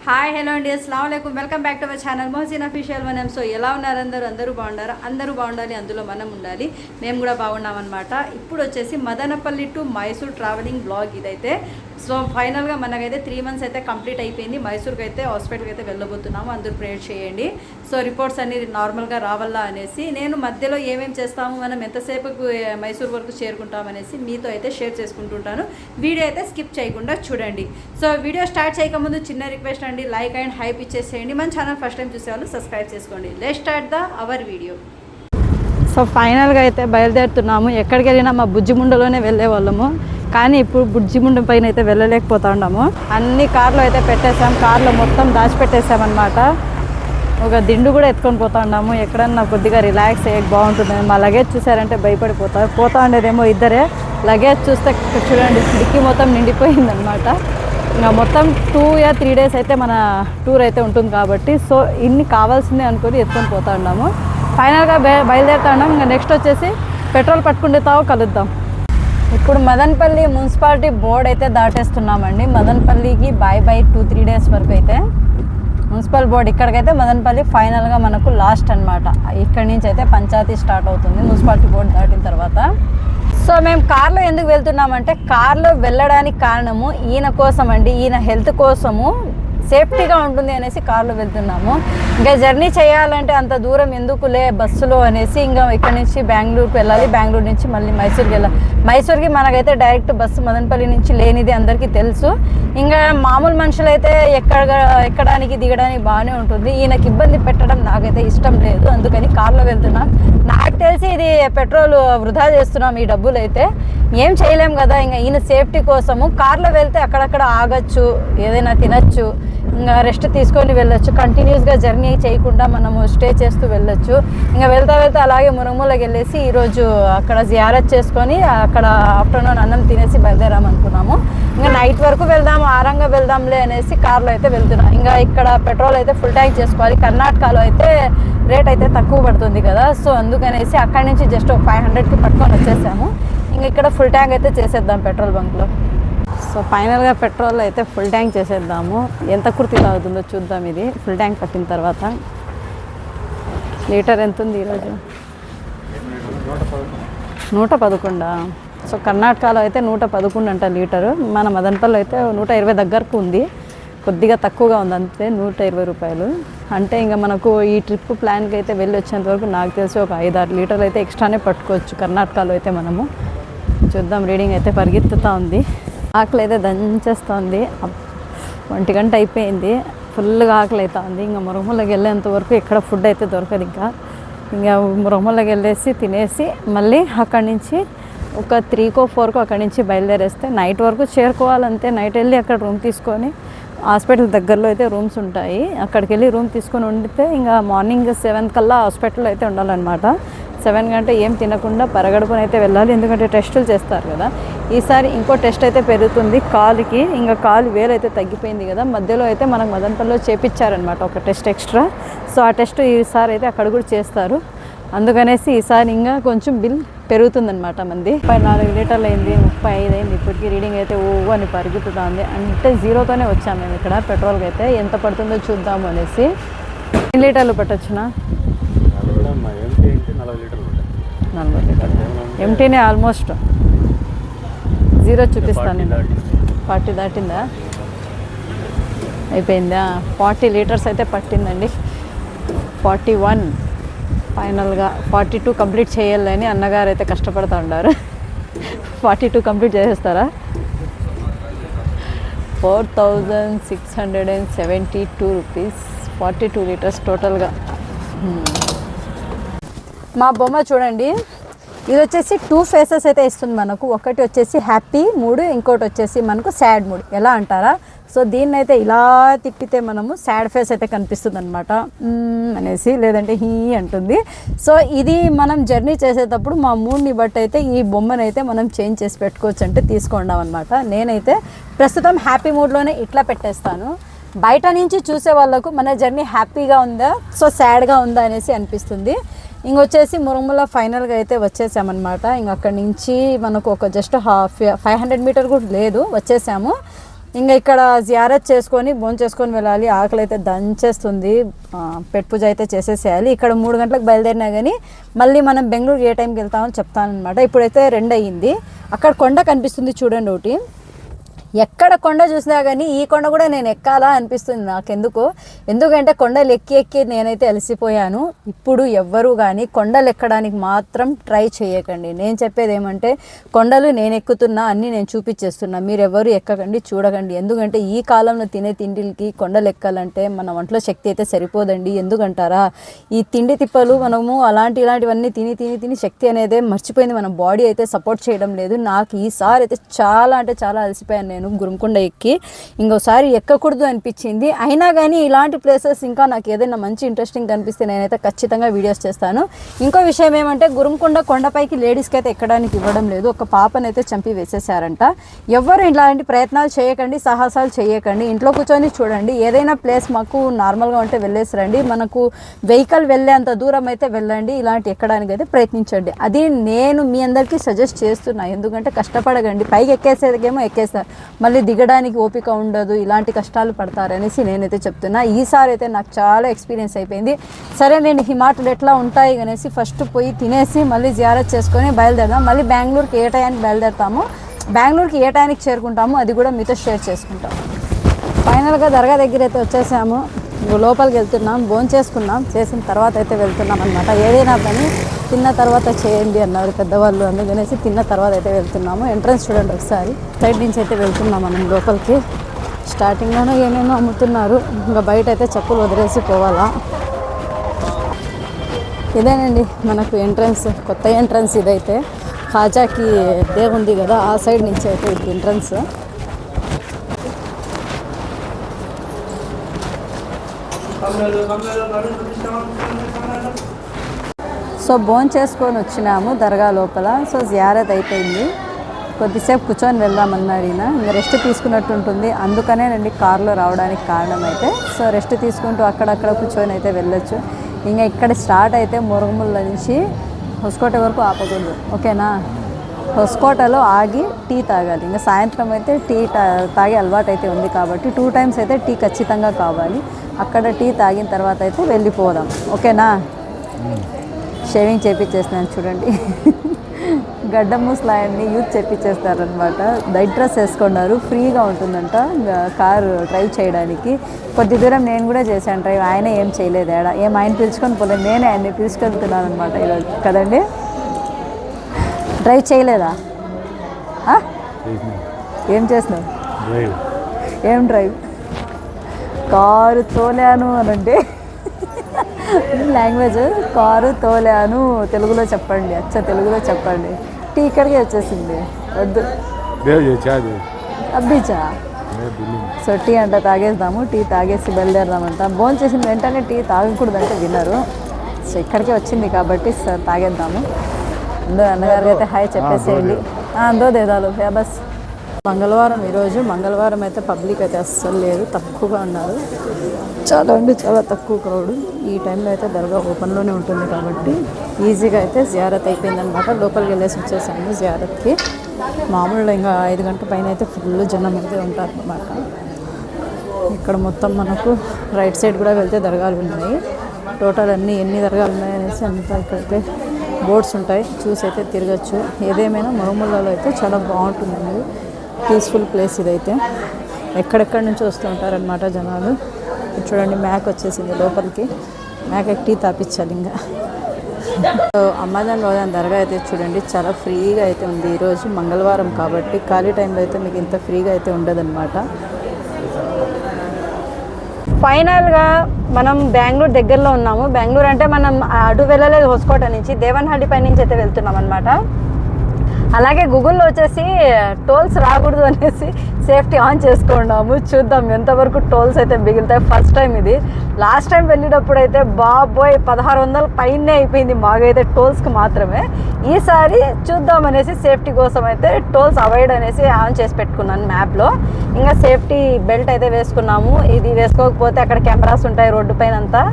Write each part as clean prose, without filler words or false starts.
Hi hello అండి, అస్సలాము అలైకుం. Welcome back to our channel Mohsin official మనం. సో ఎలా ఉన్నారు అందరూ బాగున్నారా? అందరూ బాగుండాలి, అందులో మనం ఉండాలి. మేము కూడా బాగున్నామన్నమాట. ఇప్పుడు వచ్చేసి Madanapalle to Mysore travelling blog ఇదైతే. సో ఫైనల్గా మనకైతే 3 months అయితే కంప్లీట్ అయిపోయింది. మైసూర్కి అయితే హాస్పిటల్కి అయితే వెళ్ళబోతున్నాము. అందరూ ప్రేయర్ చేయండి. సో రిపోర్ట్స్ అన్ని నార్మల్గా రావాలా అనేసి నేను మధ్యలో ఏమేమి చేస్తాము, మనం ఎంతసేపు మైసూర్ వరకు చేరుకుంటామనేసి మీతో అయితే షేర్ చేసుకుంటుంటాను. వీడియో అయితే స్కిప్ చేయకుండా చూడండి. సో వీడియో స్టార్ట్ చేయకముందు చిన్న రిక్వెస్ట్ అండి, లైక్ అండ్ హైప్ ఇచ్చేసేయండి. మన ఛానల్ ఫస్ట్ టైం చూసేవాళ్ళు సబ్స్క్రైబ్ చేసుకోండి. Let's start our video. So ఫైనల్గా అయితే బయలుదేరుతున్నాము. ఎక్కడికి వెళ్ళినా మా బుజ్జిముండలోనే వెళ్ళే వాళ్ళము, కానీ ఇప్పుడు బుజ్జిముండ పైన అయితే వెళ్ళలేకపోతా ఉన్నాము. అన్ని కార్లు అయితే పెట్టేసాం, కార్లో మొత్తం దాచిపెట్టేసామన్నమాట. ఒక దిండు కూడా ఎత్తుకొని పోతా ఉన్నాము. ఎక్కడన్నా కొద్దిగా రిలాక్స్ అయ్యేకి బాగుంటుంది. మా లగేజ్ చూసారంటే భయపడిపోతారు. పోతా ఉండేదేమో ఇద్దరే, లగేజ్ చూస్తే చూడండి డిక్కీ మొత్తం నిండిపోయిందనమాట. ఇంకా మొత్తం 2 or 3 days అయితే మన టూర్ అయితే ఉంటుంది కాబట్టి సో ఇన్ని కావాల్సిందే అనుకొని ఎత్తుకొని పోతా ఉన్నాము. ఫైనల్గా బయలుదేరుతా ఉన్నాం. ఇంకా నెక్స్ట్ వచ్చేసి పెట్రోల్ పట్టుకుంటే కలుద్దాం. ఇప్పుడు మదనపల్లి మున్సిపాలిటీ బోర్డు అయితే దాటేస్తున్నామండి. మదనపల్లికి బై 2-3 days వరకు అయితే మున్సిపల్ బోర్డు ఇక్కడికైతే మదనపల్లి ఫైనల్గా మనకు లాస్ట్ అనమాట. ఇక్కడి నుంచి అయితే పంచాయతీ స్టార్ట్ అవుతుంది మున్సిపాలిటీ బోర్డు దాటిన తర్వాత. సో మేము కార్లో ఎందుకు వెళ్తున్నామంటే, కార్లో వెళ్ళడానికి కారణము ఈయన కోసం అండి. ఈయన హెల్త్ కోసము, సేఫ్టీగా ఉంటుంది అనేసి కార్లో వెళ్తున్నాము. ఇంకా జర్నీ చేయాలంటే అంత దూరం ఎందుకులే బస్సులో అనేసి ఇంకా ఇక్కడ నుంచి బెంగళూరుకి వెళ్ళాలి. బెంగళూరు నుంచి మళ్ళీ మైసూర్కి వెళ్ళాలి. మైసూర్కి మనకైతే డైరెక్ట్ బస్సు మదనపల్లి నుంచి లేనిది అందరికీ తెలుసు. ఇంకా మామూలు మనుషులు అయితే ఎక్కడానికి దిగడానికి బాగానే ఉంటుంది. ఈయనకి ఇబ్బంది పెట్టడం నాకైతే ఇష్టం లేదు, అందుకని కార్లో వెళ్తున్నాం. నాకు తెలిసి ఇది పెట్రోల్ వృధా చేస్తున్నాం ఈ డబ్బులు అయితే. ఏం చేయలేం కదా, ఇంకా ఈయన సేఫ్టీ కోసము కార్లో వెళ్తే అక్కడక్కడ ఆగచ్చు, ఏదైనా తినచ్చు, ఇంకా రెస్ట్ తీసుకొని వెళ్ళొచ్చు. కంటిన్యూస్గా జర్నీ చేయకుండా మనము స్టే చేస్తూ వెళ్ళొచ్చు. ఇంకా వెళ్తా అలాగే మురమూలకి వెళ్ళేసి ఈరోజు అక్కడ జియారత్ చేసుకొని అక్కడ ఆఫ్టర్నూన్ అన్నం తినేసి బయలుదేరామనుకున్నాము. ఇంకా నైట్ వరకు వెళ్దాము, ఆరంగా వెళ్దాంలే అనేసి కార్లో అయితే వెళ్తున్నాం. ఇంకా ఇక్కడ పెట్రోల్ అయితే ఫుల్ ట్యాంక్ చేసుకోవాలి. కర్ణాటకలో అయితే రేట్ అయితే తక్కువ పడుతుంది కదా, సో అందుకనేసి అక్కడి నుంచి జస్ట్ 500కి పట్టుకొని వచ్చేసాము. ఇంకా ఇక్కడ ఫుల్ ట్యాంక్ అయితే చేసేద్దాం పెట్రోల్ బంక్లో. సో ఫైనల్గా పెట్రోల్ అయితే ఫుల్ ట్యాంక్ చేసేద్దాము. ఎంత కుర్తి తాగుతుందో చూద్దాం. ఇది ఫుల్ ట్యాంక్ పట్టిన తర్వాత లీటర్ ఎంత ఉంది ఈరోజు? 111. సో కర్ణాటకలో అయితే 111 అంట లీటరు. మన మదనపల్లిలో అయితే 120 దగ్గరకు ఉంది. కొద్దిగా తక్కువగా ఉంది అంతే, 120 రూపాయలు. అంటే ఇంకా మనకు ఈ ట్రిప్ ప్లాన్కి అయితే వెళ్ళి వచ్చేంత వరకు నాకు తెలిసి ఒక 5-6 లీటర్లు అయితే ఎక్స్ట్రానే పట్టుకోవచ్చు కర్ణాటకలో అయితే మనము. చూద్దాం, రీడింగ్ అయితే పరిగెత్తుతూ ఉంది. ఆకలి అయితే దంచేస్తుంది. 1 గంట అయిపోయింది, ఫుల్గా ఆకలి అవుతా ఉంది. ఇంకా మురమూలకి వెళ్ళేంత వరకు ఎక్కడ ఫుడ్ అయితే దొరకదు. ఇంకా మురమూలకి వెళ్ళేసి తినేసి మళ్ళీ అక్కడి నుంచి ఒక 3-4 అక్కడి నుంచి బయలుదేరేస్తే నైట్ వరకు చేరుకోవాలంతే. నైట్ వెళ్ళి అక్కడ రూమ్ తీసుకొని, హాస్పిటల్ దగ్గరలో అయితే రూమ్స్ ఉంటాయి, అక్కడికి వెళ్ళి రూమ్ తీసుకొని ఉండితే ఇంకా మార్నింగ్ 7 కల్లా హాస్పిటల్లో అయితే ఉండాలన్నమాట. 7 గంట ఏం తినకుండా పరగడుపున అయితే వెళ్ళాలి, ఎందుకంటే టెస్టులు చేస్తారు కదా. ఈసారి ఇంకో టెస్ట్ అయితే పెరుగుతుంది కాలుకి. ఇంకా కాలు వేలైతే తగ్గిపోయింది కదా, మధ్యలో అయితే మనకు మదనపల్లిలో చేపించారనమాట ఒక టెస్ట్ ఎక్స్ట్రా. సో ఆ టెస్ట్ ఈసారి అయితే అక్కడ కూడా చేస్తారు. అందుకనేసి ఈసారి ఇంకా కొంచెం బిల్ పెరుగుతుందనమాట. మంది 34 లీటర్లు అయింది, 35 అయింది. ఇప్పటికీ రీడింగ్ అయితే అని పరిగెత్తుతుంది. అంటే 0తోనే వచ్చాము మేము ఇక్కడ. పెట్రోల్కి అయితే ఎంత పడుతుందో చూద్దాము అనేసి. 10 లీటర్లు పెట్టొచ్చునా? 40 లీటర్లు ఎంటీనే ఆల్మోస్ట్ 0 చూపిస్తాను. 40 దాటిందా? అయిపోయిందా? 40 లీటర్స్ అయితే పట్టిందండి. 41 ఫైనల్గా 42 కంప్లీట్ చేయాలని అన్నగారు అయితే కష్టపడుతూ ఉన్నారు. 42 కంప్లీట్ చేసేస్తారా? 4672 రూపీస్, 42 లీటర్స్ టోటల్గా. మా బొమ్మ చూడండి, ఇది వచ్చేసి 2 ఫేసెస్ అయితే ఇస్తుంది మనకు. ఒకటి వచ్చేసి హ్యాపీ మూడ్, ఇంకోటి వచ్చేసి మనకు సాడ్ మూడ్. ఎలా అంటారా? సో దీన్ని అయితే ఇలా తిప్పితే మనము సాడ్ ఫేస్ అయితే కనిపిస్తుంది అనమాట అనేసి, లేదంటే హీ అంటుంది. సో ఇది మనం జర్నీ చేసేటప్పుడు మా మూడ్ని బట్టి అయితే ఈ బొమ్మను అయితే మనం చేంజ్ చేసి పెట్టుకోవచ్చు, అంటే తీసుకుంటాం అనమాట. నేనైతే ప్రస్తుతం హ్యాపీ మూడ్లోనే ఇట్లా పెట్టేస్తాను. బయట నుంచి చూసే వాళ్ళకు మన జర్నీ హ్యాపీగా ఉందా, సో సాడ్గా ఉందా అనేసి అనిపిస్తుంది. ఇంకొచ్చేసి మురమూల ఫైనల్గా అయితే వచ్చేసామన్నమాట. ఇంక అక్కడి నుంచి మనకు ఒక జస్ట్ 500 మీటర్ కూడా లేదు, వచ్చేసాము. ఇంకా ఇక్కడ జియారత్ చేసుకొని చేసుకొని వెళ్ళాలి. ఆకలి అయితే దంచేస్తుంది. పెట్ పూజ అయితే చేసేసేయాలి. ఇక్కడ 3 గంటలకు బయలుదేరినా కానీ మళ్ళీ మనం బెంగళూరు ఏ టైంకి వెళ్తామని చెప్తానమాట. ఇప్పుడైతే 2 అయ్యింది. అక్కడ కొండ కనిపిస్తుంది చూడండి ఒకటి. ఎక్కడ కొండ చూసినా కానీ ఈ కొండ కూడా నేను ఎక్కాలా అనిపిస్తుంది నాకెందుకు. ఎందుకంటే కొండలు ఎక్కి ఎక్కి నేనైతే అలసిపోయాను. ఇప్పుడు ఎవ్వరూ కానీ కొండలు ఎక్కడానికి మాత్రం ట్రై చేయకండి. నేను చెప్పేది ఏమంటే కొండలు నేను ఎక్కుతున్నా అన్నీ నేను చూపించేస్తున్నా, మీరు ఎవరు ఎక్కకండి, చూడకండి. ఎందుకంటే ఈ కాలంలో తినే తిండికి కొండలు ఎక్కాలంటే మన ఒంట్లో శక్తి అయితే సరిపోదండి. ఎందుకంటారా, ఈ తిండి తిప్పలు మనము ఇలాంటివన్నీ తిని తిని తిని శక్తి అనేది మర్చిపోయింది. మన బాడీ అయితే సపోర్ట్ చేయడం లేదు. నాకు ఈసారి అయితే చాలా అంటే చాలా అలసిపోయాను నేను గురుంకొండ ఎక్కి. ఇంకోసారి ఎక్కకూడదు అనిపించింది. అయినా కానీ ఇలాంటి ప్లేసెస్ ఇంకా నాకు ఏదైనా మంచి ఇంట్రెస్టింగ్ కనిపిస్తే నేనైతే ఖచ్చితంగా వీడియోస్ చేస్తాను. ఇంకో విషయం ఏమంటే గురుంకొండ కొండపైకి లేడీస్కి అయితే ఎక్కడానికి ఇవ్వడం లేదు. ఒక పాపనైతే చంపి వేసేసారంట. ఎవరు ఇలాంటి ప్రయత్నాలు చేయకండి, సాహసాలు చేయకండి. ఇంట్లో కూర్చొని చూడండి. ఏదైనా ప్లేస్ మాకు నార్మల్గా ఉంటే వెళ్ళేసి రండి. మనకు వెహికల్ వెళ్ళేంత దూరం అయితే వెళ్ళండి. ఇలాంటి ఎక్కడానికి అయితే ప్రయత్నించండి. అది నేను మీ అందరికీ సజెస్ట్ చేస్తున్నా. ఎందుకంటే కష్టపడకండి. పైకి ఎక్కేసేదేమో ఎక్కేస్తారు, మళ్ళీ దిగడానికి ఓపిక ఉండదు, ఇలాంటి కష్టాలు పడతారనేసి నేనైతే చెప్తున్నా. ఈసారి అయితే నాకు చాలా ఎక్స్పీరియన్స్ అయిపోయింది. సరే నేను హిమాటలు ఎట్లా ఉంటాయి అనేసి ఫస్ట్ పోయి తినేసి మళ్ళీ జియారత్ చేసుకొని బయలుదేరదాం. మళ్ళీ బెంగళూరుకి ఏ టైంకి బయలుదేరుతాము, బెంగళూరుకి ఏ టైంకి చేరుకుంటాము అది కూడా మీతో షేర్ చేసుకుంటాం. ఫైనల్గా దర్గా దగ్గర అయితే వచ్చేసాము. లోపలికి వెళ్తున్నాం. చేసుకున్నాం. చేసిన తర్వాత అయితే వెళ్తున్నాం అనమాట. ఏదైనా పని తిన్న తర్వాత చేయండి అన్నారు పెద్దవాళ్ళు, అందుకనేసి తిన్న తర్వాత అయితే వెళ్తున్నాము. ఎంట్రన్స్ చూడండి ఒకసారి. సైడ్ నుంచి అయితే వెళ్తున్నాం మనం లోపలికి. స్టార్టింగ్లోనే ఏమేమో అమ్ముతున్నారు. ఇంకా బయట అయితే చెప్పులు వదిలేసి పోవాలా. ఇదేనండి మనకు ఎంట్రన్స్, కొత్త ఎంట్రన్స్ ఇదైతే. ఖాజాకి దేవుంది కదా, ఆ సైడ్ నుంచి అయితే ఇది ఎంట్రన్స్. సో చేసుకొని వచ్చినాము దర్గా లోపల. సో జియారత్ అయిపోయింది. కొద్దిసేపు కూర్చొని వెళ్దామన్నారు ఈయన. ఇంకా రెస్ట్ తీసుకున్నట్టు ఉంటుంది, అందుకనే నండి కార్లో రావడానికి కారణం అయితే. సో రెస్ట్ తీసుకుంటూ అక్కడక్కడ కూర్చొని అయితే వెళ్ళొచ్చు. ఇంకా ఇక్కడ స్టార్ట్ అయితే మురుగుముళ్ళ నుంచి హొస్కోట వరకు ఆపకూడదు, ఓకేనా. హొస్కోటలో ఆగి టీ తాగాలి. ఇంకా సాయంత్రం అయితే టీ తాగే అలవాటు అయితే ఉంది కాబట్టి 2 టైమ్స్ అయితే టీ ఖచ్చితంగా కావాలి. అక్కడ టీ తాగిన తర్వాత అయితే వెళ్ళిపోదాం, ఓకేనా. షేవింగ్ చేయించేస్తున్నాను చూడండి. గడ్డ ముసలాయన్ని యూత్ చేయించేస్తారనమాట. నైట్ డ్రెస్ వేసుకున్నారు, ఫ్రీగా ఉంటుందంట కారు డ్రైవ్ చేయడానికి. కొద్ది దూరం నేను కూడా చేశాను డ్రైవ్. ఆయన ఏం చేయలేదు, ఆయన పిలుచుకొని పోలేదు, నేనే ఆయన్ని పిలుచుకెళ్తున్నాను అనమాట ఈరోజు కదండి. డ్రైవ్ చేయలేదా? ఏం చేసినావు? ఏం డ్రైవ్? కారు తోలాను అనంటే లాంగ్వేజ్. కారు తోలాను తెలుగులో చెప్పండి, తెలుగులో చెప్పండి. టీ ఇక్కడికే వచ్చేసింది, వద్దు అబ్బీచా. సో టీ అంట తాగేద్దాము. టీ తాగేసి బయలుదేరదామంట. చేసిన వెంటనే టీ తాగకూడదంటే వినరు. సో ఇక్కడికే వచ్చింది కాబట్టి సార్ తాగేద్దాము. అన్నగారికి అయితే హాయ్ చెప్పేసేయండి. అందో దేదాలు బస్. మంగళవారం ఈరోజు. మంగళవారం అయితే పబ్లిక్ అయితే అస్సలు లేదు, తక్కువగా ఉన్నారు. చాలా తక్కువ క్రౌడ్. ఈ టైంలో అయితే దర్గా ఓపెన్లోనే ఉంటుంది కాబట్టి ఈజీగా అయితే జియారత్ అయిపోయిందనమాట. లోపలికి వెళ్ళేసి వచ్చేసాము జియారత్కి. మామూలుగా ఇంకా 5 గంటల పైన అయితే ఫుల్ జనం అయితే ఉంటారనమాట. ఇక్కడ మొత్తం మనకు రైట్ సైడ్ కూడా వెళ్తే దర్గాలు ఉన్నాయి. టోటల్ ఎన్ని దర్గాలు ఉన్నాయనేసి అంతా ఇక్కడైతే బోర్డ్స్ ఉంటాయి, చూసి అయితే తిరగచ్చు. ఏదేమైనా మురుగుముళ్ళలో అయితే చాలా బాగుంటుందండి, పీస్ఫుల్ ప్లేస్ ఇదైతే. ఎక్కడెక్కడి నుంచి వస్తూ ఉంటారనమాట జనాలు. చూడండి మ్యాక్ వచ్చేసింది లోపలికి. మ్యాక్ టీ తాపించాలి ఇంకా. అమ్మాజాన్ రోజాన్ దర్గా అయితే చూడండి చాలా ఫ్రీగా అయితే ఉంది. ఈరోజు మంగళవారం కాబట్టి ఖాళీ టైంలో అయితే మీకు ఇంత ఫ్రీగా అయితే ఉండదన్నమాట. ఫైనల్గా మనం బెంగళూరు దగ్గరలో ఉన్నాము. బెంగళూరు అంటే మనం అటు వెళ్ళలేదు, హొస్కోట నుంచి దేవన్హల్లి పై నుంచి అయితే వెళ్తున్నాం అనమాట. అలాగే గూగుల్లో వచ్చేసి టోల్స్ రాకూడదు అనేసి సేఫ్టీ ఆన్ చేసుకున్నాము. చూద్దాం ఎంతవరకు టోల్స్ అయితే మిగులుతాయి. ఫస్ట్ టైం ఇది. లాస్ట్ టైం వెళ్ళేటప్పుడు అయితే బాబోయ్ 1600 పైనే అయిపోయింది మాకైతే టోల్స్కి మాత్రమే. ఈసారి చూద్దాం అనేసి సేఫ్టీ కోసం అయితే టోల్స్ అవాయిడ్ అనేసి ఆన్ చేసి పెట్టుకున్నాను మ్యాప్లో. ఇంకా సేఫ్టీ బెల్ట్ అయితే వేసుకున్నాము. ఇది వేసుకోకపోతే అక్కడ కెమెరాస్ ఉంటాయి రోడ్డు పైన అంతా.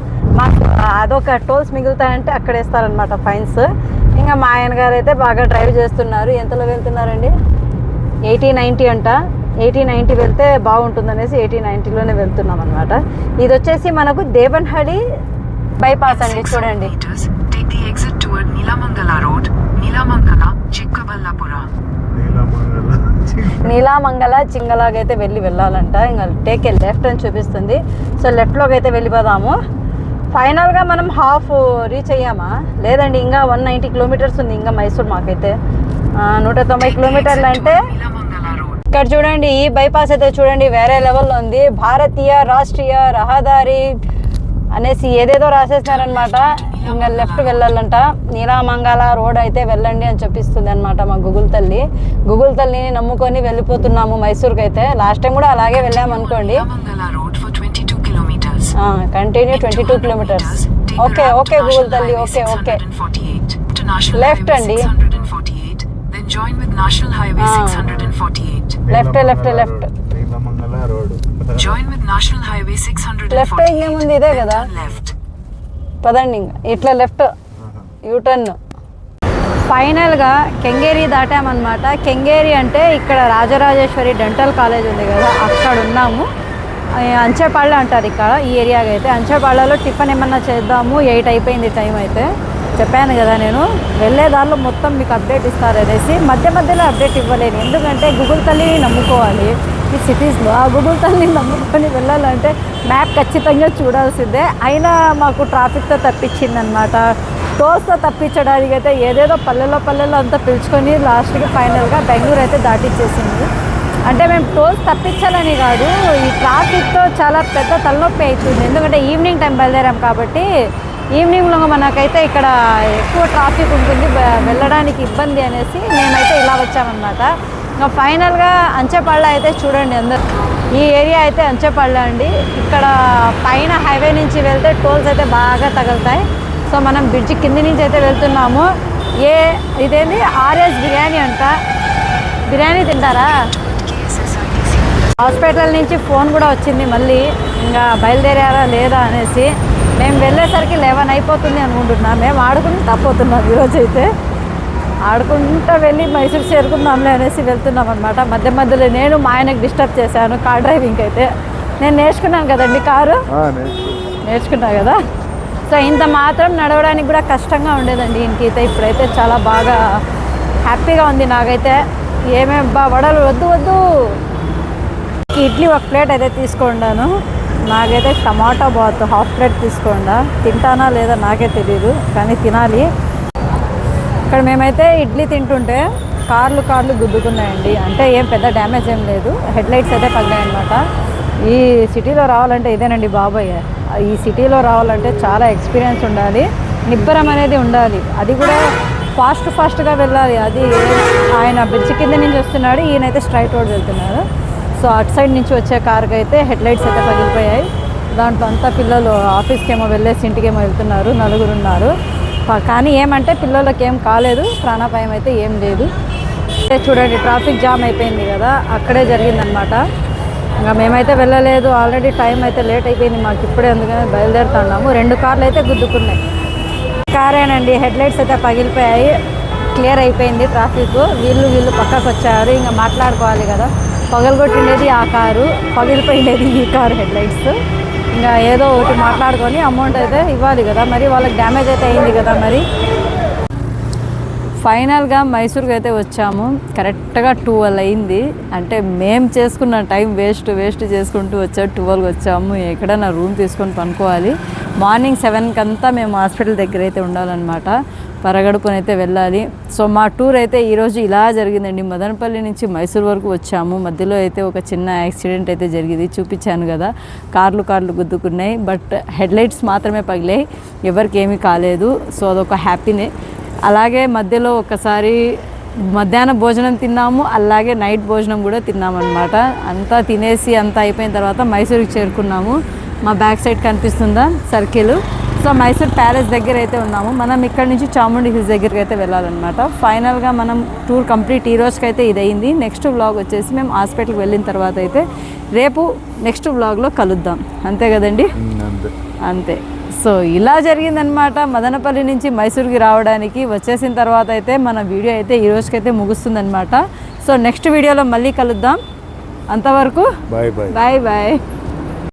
మాకు అదొక టోల్స్ మిగులుతాయంటే అక్కడ వేస్తారనమాట ఫైన్స్. ఇంకా మా ఆయన గారు అయితే బాగా డ్రైవ్ చేస్తున్నారు. ఎంతలో వెళ్తున్నారండి? 80-90 అంట. 80-90 వెళ్తే బాగుంటుందనేసి 80-90లోనే వెళ్తున్నాం అనమాట. ఇది వచ్చేసి మనకు దేవన్హళి బైపాస్ అండి. చూడండి, నీలామంగళ చింగలాగైతే వెళ్ళాలంట. ఇంకా టేక్ ఏ లెఫ్ట్ అని చూపిస్తుంది. సో లెఫ్ట్లోకి అయితే వెళ్ళిపోదాము. ఫైనల్గా మనం హాఫ్ రీచ్ అయ్యామా లేదండి, ఇంకా 190 కిలోమీటర్స్ ఉంది ఇంకా మైసూర్. మాకైతే 190 కిలోమీటర్లు అంటే ఇక్కడ చూడండి, ఈ బైపాస్ అయితే చూడండి వేరే లెవెల్లో ఉంది. భారతీయ రాష్ట్రీయ రహదారి అనేసి ఏదేదో రాసేసినారనమాట. ఇంకా లెఫ్ట్ వెళ్ళాలంట. నీలామంగళ రోడ్ అయితే వెళ్ళండి అని చెప్పిస్తుంది అనమాట మా గూగుల్ తల్లిని నమ్ముకొని వెళ్ళిపోతున్నాము మైసూర్కి అయితే. లాస్ట్ టైం కూడా అలాగే వెళ్ళాము అనుకోండి. Continue 22 kilometres. ఓకే గూగుల్ తల్లి, ఓకే లెఫ్ట్ అండి. లెఫ్ట్ ఇంకేముంది, ఇదే కదా. పదండి ఇంకా ఇట్లా లెఫ్ట్ యూటర్న్. ఫైనల్గా కెంగేరి దాటామన్నమాట. కెంగేరి అంటే ఇక్కడ రాజరాజేశ్వరి డెంటల్ కాలేజ్ ఉంది కదా, అక్కడ ఉన్నాము. అంచెపాళ్ళ అంటారు ఇక్కడ ఈ ఏరియాకి అయితే. అంచెపాళ్ళలో టిఫిన్ ఏమన్నా చేద్దాము, 8 అయిపోయింది టైం అయితే. చెప్పాను కదా నేను వెళ్ళే దారిలో మొత్తం మీకు అప్డేట్ ఇస్తారు అనేసి. మధ్యలో అప్డేట్ ఇవ్వలేను, ఎందుకంటే గూగుల్ తల్లిని నమ్ముకోవాలి ఈ సిటీస్లో. ఆ గూగుల్ తల్లిని నమ్ముకొని వెళ్ళాలంటే మ్యాప్ ఖచ్చితంగా చూడాల్సిందే. అయినా మాకు ట్రాఫిక్తో తప్పించిందనమాట. టోల్స్తో తప్పించడానికి అయితే ఏదేదో పల్లెల్లో అంతా పిలుచుకొని లాస్ట్కి ఫైనల్గా బెంగళూరు అయితే దాటిచ్చేసింది. అంటే మేము టోల్స్ తప్పించాలని కాదు, ఈ ట్రాఫిక్తో చాలా పెద్ద తలనొప్పి అవుతుంది. ఎందుకంటే ఈవినింగ్ టైం బయలుదేరాం కాబట్టి ఈవినింగ్లో మనకైతే ఇక్కడ ఎక్కువ ట్రాఫిక్ ఉంటుంది, వెళ్ళడానికి ఇబ్బంది అనేసి మేమైతే ఇలా వచ్చామన్నమాట. ఇంకా ఫైనల్గా అంచెపాళ్ళ అయితే చూడండి అందరు. ఈ ఏరియా అయితే అంచెపాళ్ళ అండి. ఇక్కడ పైన హైవే నుంచి వెళ్తే టోల్స్ అయితే బాగా తగులుతాయి. సో మనం బ్రిడ్జ్ కింది నుంచి అయితే వెళ్తున్నాము. ఇదేంటి ఆర్ఎస్ బిర్యానీ అంట. బిర్యానీ తింటారా? హాస్పిటల్ నుంచి ఫోన్ కూడా వచ్చింది మళ్ళీ, ఇంకా బయలుదేరారా లేదా అనేసి. మేము వెళ్ళేసరికి 11 అయిపోతుంది అనుకుంటున్నాం. మేము ఆడుకుంటూ పోతున్నాం ఈరోజు అయితే. ఆడుకుంటూ వెళ్ళి మైసూరు చేరుకుందాంలే అనేసి వెళ్తున్నాం అనమాట. మధ్యలో నేను మా ఆయనకు డిస్టర్బ్ చేశాను కార్ డ్రైవింగ్ అయితే. నేను నేర్చుకున్నాను కదండి కారు, నేర్చుకున్నా కదా. సో ఇంత మాత్రం నడవడానికి కూడా కష్టంగా ఉండేదండి ఇంకైతే. ఇప్పుడైతే చాలా బాగా హ్యాపీగా ఉంది నాకైతే. ఏమేం వడలు వద్దు. ఇడ్లీ ఒక ప్లేట్ అయితే తీసుకున్నాను. నాకైతే టమాటా బాత్ హాఫ్ ప్లేట్ తీసుకోండా. తింటానా లేదా నాకే తెలియదు, కానీ తినాలి. ఇక్కడ మేమైతే ఇడ్లీ తింటుంటే కార్లు గుద్దుకున్నాయండి. అంటే ఏం పెద్ద డ్యామేజ్ ఏం లేదు, హెడ్ లైట్స్ అయితే పడ్డాయన్నమాట. ఈ సిటీలో రావాలంటే ఇదేనండి బాబాయ్. ఈ సిటీలో రావాలంటే చాలా ఎక్స్పీరియన్స్ ఉండాలి, నిబ్బరం అనేది ఉండాలి. అది కూడా ఫాస్ట్గా వెళ్ళాలి. అది ఆయన బ్రిడ్జ్ కింద నుంచి వస్తున్నాడు, ఈయనైతే స్ట్రైట్ రోడ్ వెళ్తున్నారు. సో అటు సైడ్ నుంచి వచ్చే కార్కి అయితే హెడ్ లైట్స్ అయితే పగిలిపోయాయి. దాంట్లో అంతా పిల్లలు ఆఫీస్కి ఏమో వెళ్ళేసి ఇంటికేమో వెళ్తున్నారు, 4 ఉన్నారు. కానీ ఏమంటే పిల్లలకి ఏం కాలేదు, ప్రాణాపాయం అయితే ఏం లేదు. చూడండి ట్రాఫిక్ జామ్ అయిపోయింది కదా, అక్కడే జరిగిందనమాట. ఇంకా మేమైతే వెళ్ళలేదు, ఆల్రెడీ టైం అయితే లేట్ అయిపోయింది మాకు ఇప్పుడే, అందుకని బయలుదేరుతున్నాము. 2 కార్లు అయితే గుద్దుకున్నాయి. కారేనండి, హెడ్ లైట్స్ అయితే పగిలిపోయాయి. క్లియర్ అయిపోయింది ట్రాఫిక్. వీళ్ళు పక్కకు వచ్చారు, ఇంకా మాట్లాడుకోవాలి కదా. పగలగొట్టిండేది ఆ కారు, పగిలిపోయిండేది ఈ కారు హెడ్ లైట్స్. ఇంకా ఏదో ఒకటి మాట్లాడుకొని అమౌంట్ అయితే ఇవ్వాలి కదా, మరి వాళ్ళకి డ్యామేజ్ అయితే అయింది కదా. మరి ఫైనల్గా మైసూర్కి అయితే వచ్చాము. కరెక్ట్గా 12 అయింది. అంటే మేము చేసుకున్న టైం వేస్ట్ చేసుకుంటూ వచ్చాము. 12కి వచ్చాము. ఎక్కడైనా రూమ్ తీసుకొని పనుకోవాలి. మార్నింగ్ 7కి అంతా మేము హాస్పిటల్ దగ్గర అయితే ఉండాలన్నమాట. పరగడుపునైతే వెళ్ళాలి. సో మా టూర్ అయితే ఈరోజు ఇలా జరిగిందండి. మదనపల్లి నుంచి మైసూర్ వరకు వచ్చాము. మధ్యలో అయితే ఒక చిన్న యాక్సిడెంట్ అయితే జరిగింది, చూపించాను కదా. కార్లు గుద్దుకున్నాయి, బట్ హెడ్ లైట్స్ మాత్రమే పగిలాయి, ఎవరికి ఏమీ కాలేదు. సో అదొక హ్యాపీనే. అలాగే మధ్యలో ఒకసారి మధ్యాహ్న భోజనం తిన్నాము, అలాగే నైట్ భోజనం కూడా తిన్నామన్నమాట. అంతా తినేసి అంతా అయిపోయిన తర్వాత మైసూరుకి చేరుకున్నాము. మా బ్యాక్ సైడ్ కనిపిస్తుందా సర్కిల్. సో మైసూర్ ప్యాలెస్ దగ్గర అయితే ఉన్నాము. మనం ఇక్కడ నుంచి చాముండి హిల్స్ దగ్గరికి అయితే వెళ్ళాలన్నమాట. ఫైనల్గా మనం టూర్ కంప్లీట్ ఈ రోజుకైతే ఇది అయింది. నెక్స్ట్ వ్లాగ్ వచ్చేసి మేము హాస్పిటల్కి వెళ్ళిన తర్వాత అయితే రేపు నెక్స్ట్ వ్లాగ్లో కలుద్దాం. అంతే కదండి? అంతే. సో ఇలా జరిగిందనమాట మదనపల్లి నుంచి మైసూర్కి రావడానికి. వచ్చేసిన తర్వాత అయితే మన వీడియో అయితే ఈ రోజుకైతే ముగుస్తుందనమాట. సో నెక్స్ట్ వీడియోలో మళ్ళీ కలుద్దాం. అంతవరకు బాయ్ బాయ్. Bye bye.